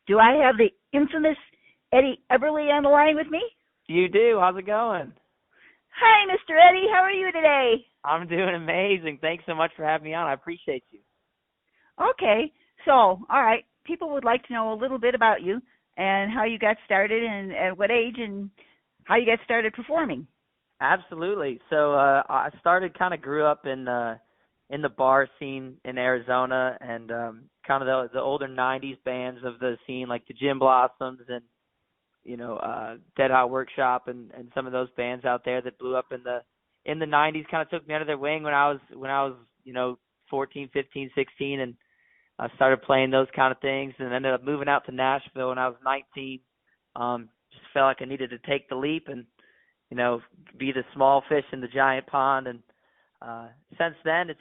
Do I have the infamous Eddie-eberle on the line with me? You do. How's it going? Hi, Mr. Eddie. How are you today? I'm doing amazing. Thanks so much for having me on. I appreciate you. Okay. So, all right. People would like to know a little bit about you and how you got started and at what age and how you got started performing. Absolutely. So I grew up in the bar scene in Arizona, and kind of the older '90s bands of the scene, like the Gin Blossoms and Dead Hot Workshop and some of those bands out there that blew up in the '90s. Kind of took me under their wing when I was 14, 15, 16, and I started playing those kind of things, and ended up moving out to Nashville when I was 19. Just felt like I needed to take the leap and be the small fish in the giant pond. And since then, it's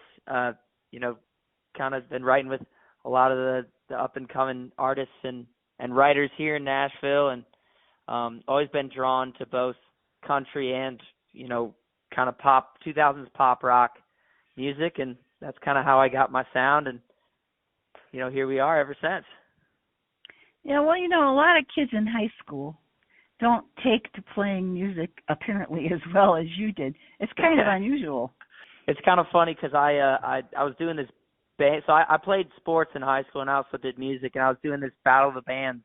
kind of been writing with a lot of the up and coming artists and writers here in Nashville, and always been drawn to both country and kind of pop 2000s pop rock music, and that's kind of how I got my sound, and here we are ever since. Yeah, well, a lot of kids in high school don't take to playing music apparently as well as you did. It's kind of unusual. It's kind of funny because I was doing this band. So I played sports in high school, and I also did music, and I was doing this Battle of the Bands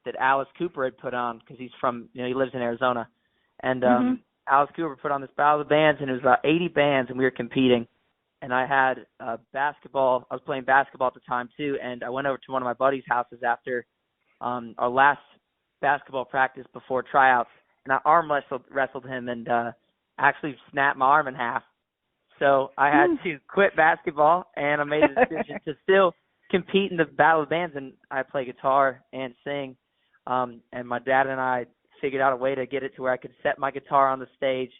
that Alice Cooper had put on because he's from, he lives in Arizona. And Alice Cooper put on this Battle of the Bands, and it was about 80 bands, and we were competing. And I had basketball. I was playing basketball at the time, too, and I went over to one of my buddies' houses after our last basketball practice before tryouts, and I arm wrestled him and actually snapped my arm in half. So I had to quit basketball, and I made a decision to still compete in the Battle of the Bands, and I play guitar and sing. And my dad and I figured out a way to get it to where I could set my guitar on the stage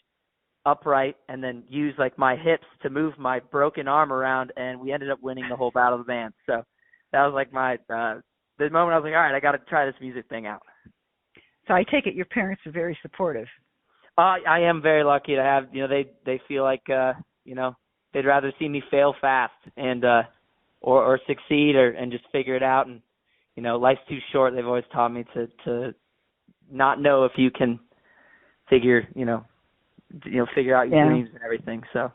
upright and then use like my hips to move my broken arm around, and we ended up winning the whole Battle of the Bands. So that was like my the moment I was like, all right, I got to try this music thing out. So I take it your parents are very supportive. I am very lucky to have, they feel like, they'd rather see me fail fast and or succeed and just figure it out. And, life's too short. They've always taught me to not know if you can figure out your dreams and everything. So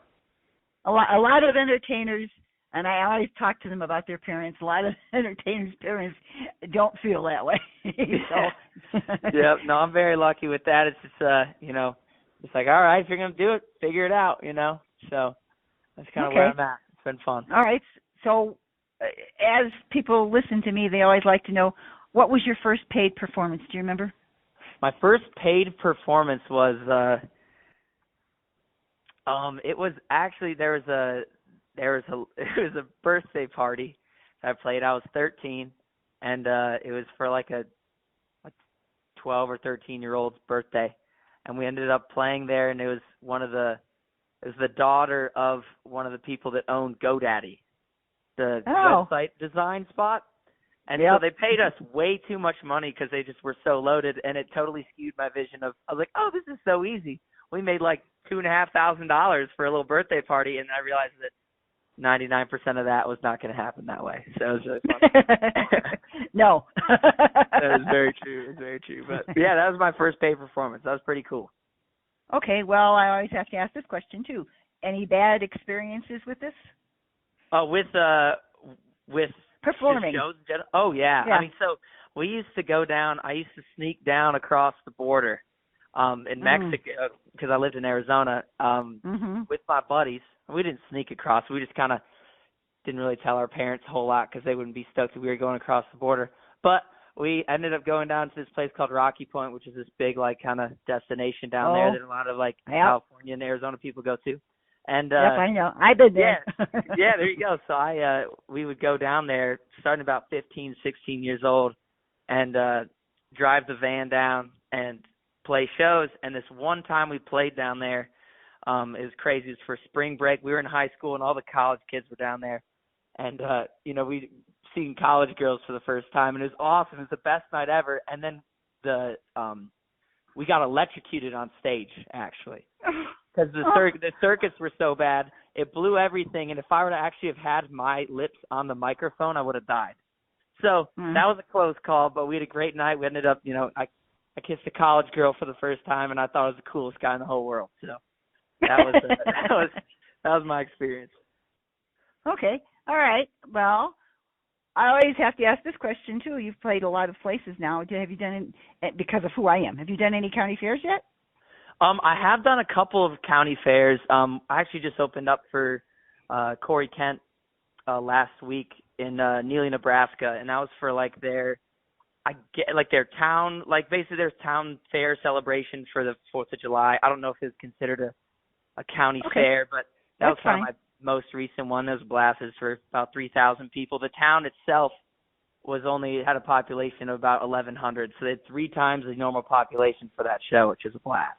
a lot of entertainers, and I always talk to them about their parents. A lot of entertainers' parents don't feel that way. So. Yep. No, I'm very lucky with that. It's just, it's like, all right, if you're going to do it, figure it out, So that's kind of where I'm at. It's been fun. All right. So as people listen to me, they always like to know, what was your first paid performance? Do you remember? My first paid performance was, it was actually, it was a birthday party I played. I was 13, and it was for like a 12 or 13-year-old's birthday, and we ended up playing there. And it was the daughter of one of the people that owned GoDaddy, the website design spot, and so they paid us way too much money because they just were so loaded, and it totally skewed my vision of. I was like, oh, this is so easy. We made like $2,500 for a little birthday party, and I realized that 99% of that was not going to happen that way. So it was really fun. No. That is very true. It's very true. But yeah, that was my first paid performance. That was pretty cool. Okay. Well, I always have to ask this question too. Any bad experiences with this? With performing. Shows in general? Oh yeah. I mean, so we used to go down. I used to sneak down across the border in Mexico because I lived in Arizona with my buddies. We didn't sneak across. We just kind of didn't really tell our parents a whole lot because they wouldn't be stoked that we were going across the border. But we ended up going down to this place called Rocky Point, which is this big, like, kind of destination down there that a lot of, like, California and Arizona people go to. And I know. I've been there. Yeah, there you go. So we would go down there starting about 15, 16 years old and drive the van down and play shows. And this one time we played down there, it was crazy. It was for spring break. We were in high school, and all the college kids were down there. And, we seen college girls for the first time, and it was awesome. It was the best night ever. And then we got electrocuted on stage, actually, because the circuits were so bad. It blew everything, and if I were to actually have had my lips on the microphone, I would have died. So that was a close call, but we had a great night. We ended up, I kissed a college girl for the first time, and I thought I was the coolest guy in the whole world. So that was that was my experience. Okay. All right. Well, I always have to ask this question too. You've played a lot of places now. Have you done it because of who I am? Have you done any county fairs yet? I have done a couple of county fairs. I actually just opened up for Corey Kent last week in Neely, Nebraska, and that was for their town, basically their town fair celebration for the 4th of July. I don't know if it's considered a county fair, but that was kind of my most recent one. Those blasts for about 3,000 people. The town itself had a population of about 1,100, so they had 3 times the normal population for that show, which is a blast.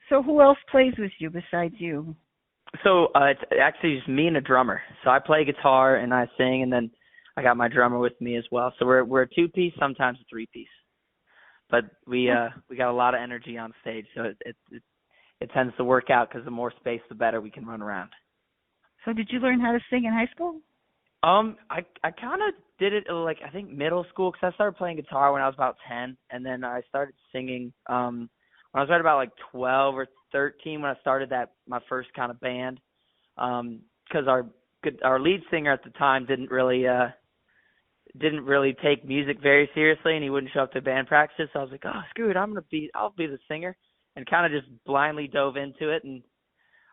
So who else plays with you besides you? So it's actually just me and a drummer. So I play guitar and I sing, and then I got my drummer with me as well. So we're a 2-piece, sometimes a 3-piece. But we got a lot of energy on stage, so it tends to work out because the more space, the better we can run around. So did you learn how to sing in high school? I kind of did it I think middle school, because I started playing guitar when I was about 10, and then I started singing when I was right about 12 or 13 when I started my first kind of band, because our lead singer at the time didn't really take music very seriously, and he wouldn't show up to band practices. So I was like, oh, screw it, I'll be the singer, and kind of just blindly dove into it, and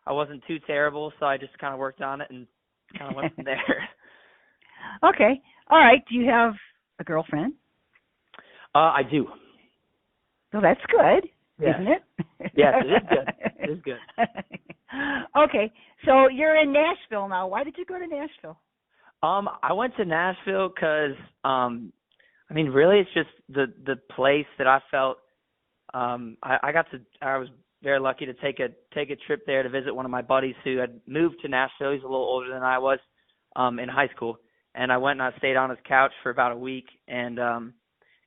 I wasn't too terrible, so I just kind of worked on it and kind of went from there. Okay, all right. Do you have a girlfriend? I do. So that's good. Yes. Isn't it? Yes, it is good. It is good. Okay, so you're in Nashville now. Why did you go to Nashville? I went to Nashville because, really it's just the place that I felt. I was very lucky to take a trip there to visit one of my buddies who had moved to Nashville. He's a little older than I was, in high school, and I went and I stayed on his couch for about a week, and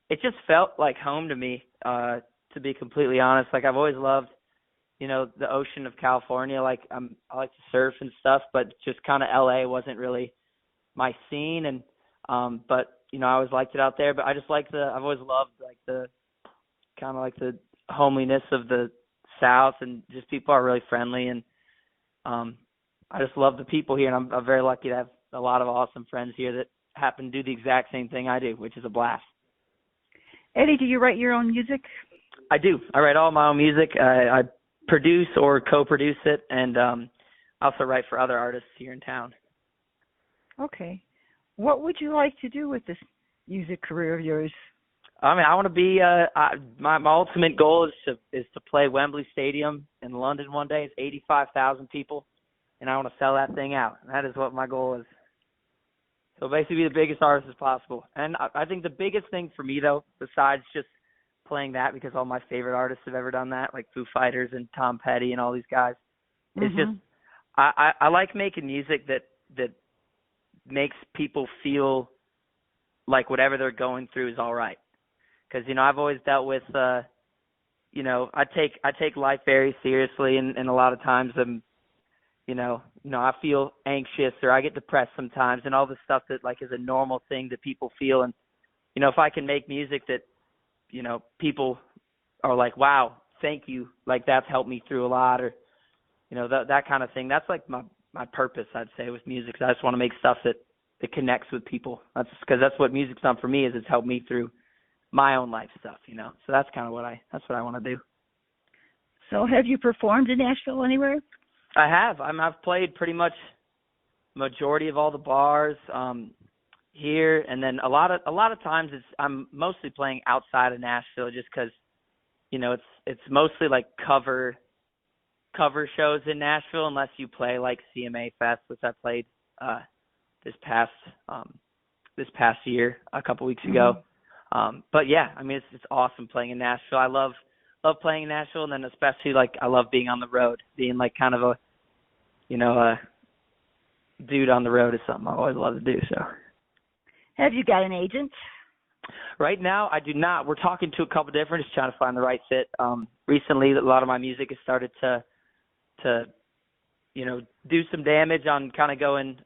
it just felt like home to me. To be completely honest, I've always loved, the ocean of California. I like to surf and stuff, but just kind of LA wasn't really my scene. And, but, I always liked it out there, but I just I've always loved the kind of the homeliness of the South, and just people are really friendly. And, I just love the people here, and I'm very lucky to have a lot of awesome friends here that happen to do the exact same thing I do, which is a blast. Eddie, do you write your own music? I do. I write all my own music. I produce or co-produce it, and I also write for other artists here in town. Okay. What would you like to do with this music career of yours? I want to be. My ultimate goal is to play Wembley Stadium in London one day. It's 85,000 people, and I want to sell that thing out. That is what my goal is. So basically, be the biggest artist as possible. And I think the biggest thing for me, though, besides just playing that, because all my favorite artists have ever done that, like Foo Fighters and Tom Petty and all these guys, is just I like making music that makes people feel like whatever they're going through is all right. Because I've always dealt with I take life very seriously, and a lot of times I'm I feel anxious, or I get depressed sometimes, and all this stuff that is a normal thing that people feel. And if I can make music that people are like, wow, thank you, that's helped me through a lot, or that kind of thing. That's my purpose, I'd say, with music. I just want to make stuff that connects with people. That's because that's what music's done for me, is it's helped me through my own life stuff. So that's kind of what I want to do. So have you performed in Nashville anywhere? I have. I've played pretty much majority of all the bars here, and then a lot of times I'm mostly playing outside of Nashville, just because it's mostly cover shows in Nashville, unless you play CMA Fest, which I played this past year, a couple weeks ago. But yeah, it's awesome playing in Nashville. I love playing in Nashville, and then especially I love being on the road, being kind of a dude on the road is something I always love to do. So, have you got an agent? Right now, I do not. We're talking to a couple different, just trying to find the right fit. Recently, a lot of my music has started to do some damage on kind of going,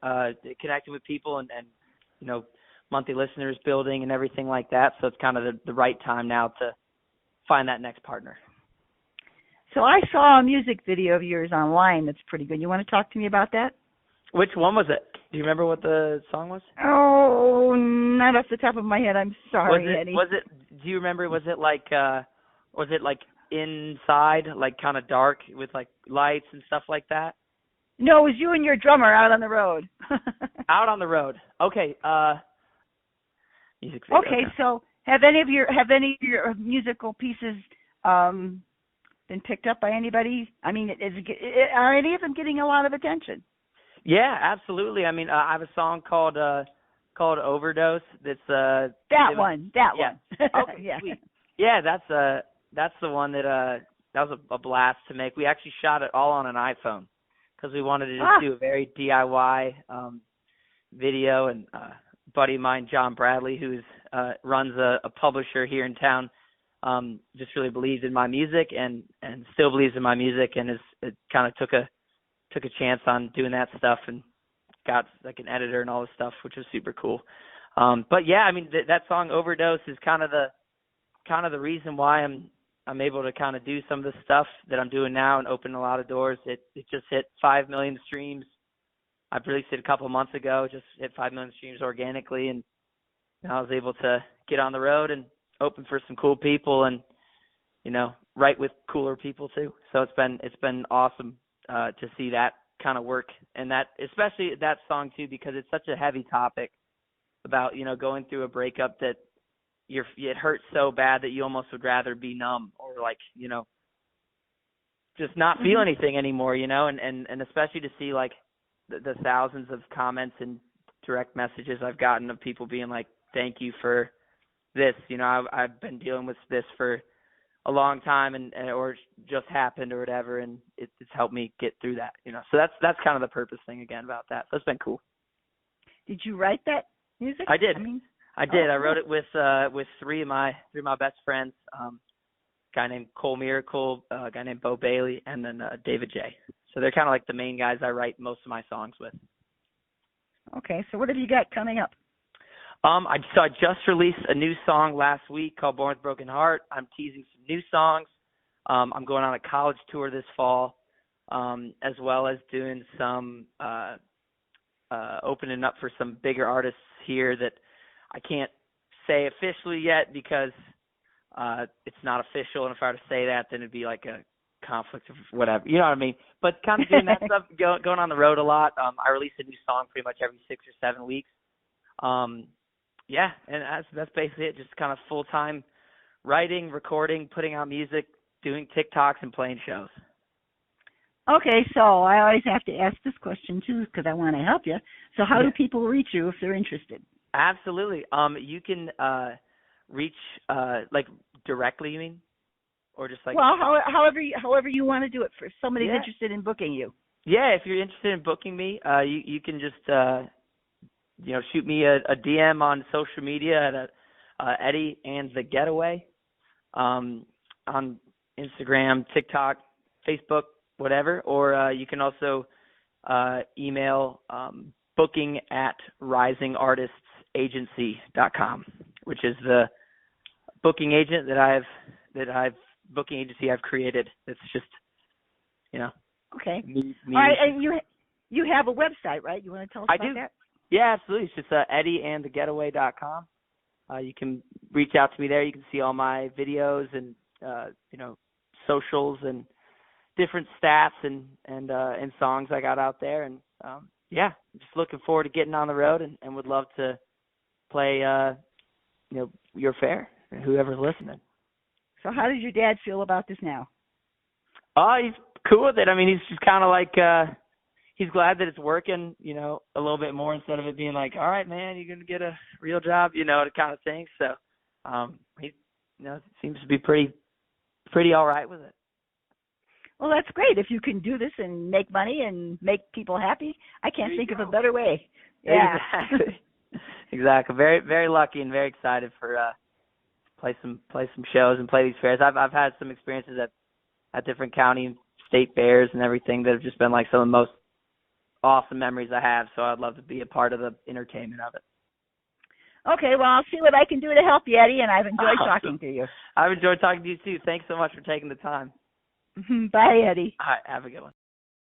connecting with people and monthly listeners building and everything like that. So it's kind of the right time now to find that next partner. So I saw a music video of yours online that's pretty good. You want to talk to me about that? Which one was it? Do you remember what the song was? Oh, not off the top of my head. I'm sorry, Eddie. Do you remember, was it like inside, like kind of dark with like lights and stuff like that? No, it was you and your drummer out on the road. Out on the road. Okay. Music video. Okay, so have any of your musical pieces been picked up by anybody? I mean, are any of them getting a lot of attention? Yeah, absolutely. I mean, I have a song called Overdose. That's that one. Okay, yeah. Sweet. Yeah, that's the one that was a blast to make. We actually shot it all on an iPhone because we wanted to just do a very DIY video. And a buddy of mine, John Bradley, who runs a publisher here in town, just really believes in my music and still believes in my music, and it kind of took a chance on doing that stuff and got like an editor and all this stuff, which was super cool. But yeah, I mean that song Overdose is kind of the reason why I'm able to kind of do some of the stuff that I'm doing now and open a lot of doors. It just hit 5 million streams. I released it a couple of months ago, just hit 5 million streams organically, and I was able to get on the road and open for some cool people and, write with cooler people too. So it's been awesome to see that kind of work, and that, especially that song too, because it's such a heavy topic about, going through a breakup that it hurts so bad that you almost would rather be numb or like, just not feel anything anymore, and especially to see like the thousands of comments and direct messages I've gotten of people being like, thank you for this. I've been dealing with this for a long time and or just happened or whatever, and it's helped me get through that, So that's kind of the purpose thing again about that. So it's been cool. Did you write that music? I did. I did. I wrote it with three of my best friends, a guy named Cole Miracle, a guy named Bo Bailey, and then David J. So they're kind of like the main guys I write most of my songs with. Okay, so what have you got coming up? I just released a new song last week called Born with a Broken Heart. I'm teasing some new songs. I'm going on a college tour this fall, as well as doing some opening up for some bigger artists here that I can't say officially yet because it's not official, and if I were to say that, then it'd be like a conflict of whatever. You know what I mean? But kind of doing that stuff, going on the road a lot. I release a new song pretty much every 6 or 7 weeks. Yeah, and that's basically it. Just kind of full-time writing, recording, putting out music, doing TikToks, and playing shows. Okay, so I always have to ask this question too because I want to help you. So how do people reach you if they're interested? Absolutely. You can reach like directly, you mean, or just like however you want to do it. For somebody's interested in booking you. Yeah, if you're interested in booking me, you can just shoot me a DM on social media at eddie-and-the-getaway on Instagram, TikTok, Facebook, whatever, or you can also email booking@risingartistsagency.com, which is the booking agent booking agency I've created. It's just, Okay. Me. All right, and you have a website, right? You want to tell us about that? Yeah, absolutely. It's just eddie-and-the-getaway.com. You can reach out to me there. You can see all my videos and socials and different stats and songs I got out there. And just looking forward to getting on the road and would love to play your fair, whoever's listening. So how does your dad feel about this now? He's cool with it. I mean, he's just kind of like he's glad that it's working, a little bit more instead of it being like, all right, man, you're going to get a real job, the kind of thing. So he seems to be pretty all right with it. Well, that's great. If you can do this and make money and make people happy, I can't think of a better way. Yeah. Exactly. Very, very lucky and very excited for play some shows and play these fairs. I've had some experiences at different county and state fairs and everything that have just been like some of the most awesome memories I have. So I'd love to be a part of the entertainment of it. Okay, well, I'll see what I can do to help you, Eddie, and I've enjoyed talking to you. I've enjoyed talking to you too. Thanks so much for taking the time. Bye, Eddie. All right, have a good one.